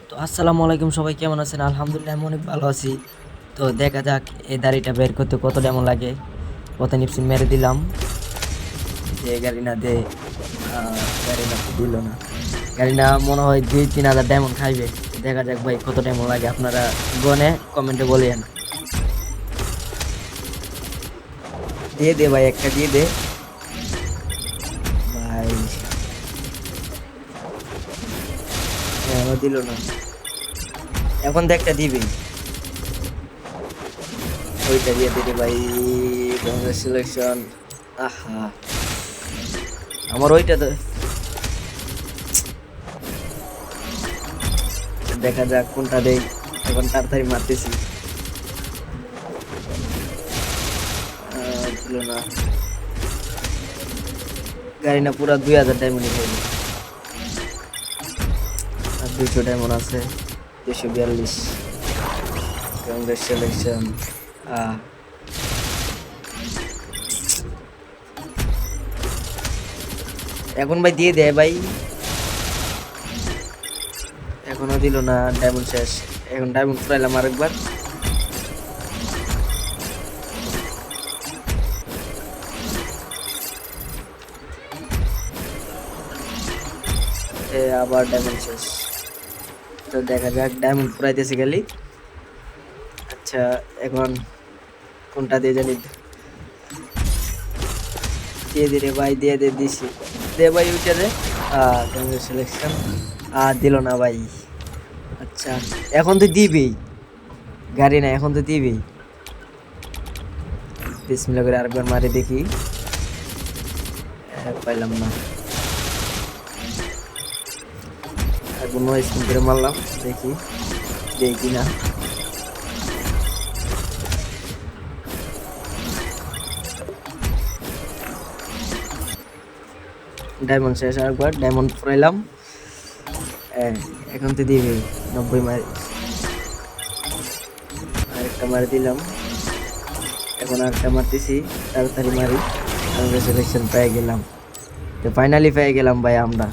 তো আসসালামু আলাইকুম, সবাই কেমন আছেন? আলহামদুলিল্লাহ আমি অনেক ভালো আছি। তো দেখা যাক এই দাড়িটা বের করতে কত কেমন লাগে। কত নিপসিন মেরে দিলাম, যে গাড়ি না দে, গাড়ি না তো দিল না। গাড়ি না মনে হয় 2-3 হাজার ডায়মন্ড খাইবে। দেখা যাক ভাই কত ডায়মন্ড লাগে, আপনারা গনে কমেন্টে বলেন। দিয়ে দে ভাই, একটা দিয়ে দে ভাই। দিল না, এখন তো একটা দিবি, ওইটা দিয়ে দিবি ভাই। কংগ্রেচুলেশন। আহা, আমার ওইটা তো দেখা যাক কোনটা দেই। এখন তাড়াতাড়ি মারতেছি, ছিল না। গাড়ি না পুরা 2,000 ডায়মন্ড খাইবে, আর 200 ডায়মন্ড আছে। 242। কংগ্রেচুলেশন। এখন ভাই দিয়ে দেয় ভাই, এখনো দিল না। ডায়মন্ড শেষ, এখন ডায়মন্ড ফুরাইলাম আরেকবার। আবার ডায়মন্ড শেষ। তো দেখা যাক, ডায়মন্ড ফুরাইতেছে গেলি। আচ্ছা, এখন কোনটা দিয়ে জানি, দিয়ে দে রে ভাই, দিয়ে দে, দিছি। দে ভাই উঠে দে। কংগ্রেচুলেশন। দিল না ভাই। আচ্ছা, এখন তো দিবেই, গাড়ি না, এখন তো দিবেই। বিসমিল্লাহ করে আরেকবার মারি দেখি। পাইলাম না, এখন স্পিন করে মারলাম, দেখি দেই কিনা। ডায়মন্ড শেষ, আরেকবার ডায়মন্ড ফুরাইলাম। এখন তো দিবি। 90 মারি, আরেকটা মারি দিলাম। এখন আরেকটা মারতেছি, তাড়াতাড়ি মারি। কংগ্রেচুলেশন, পেয়ে গেলাম। তো ফাইনালি পেয়ে গেলাম ভাই আমরা।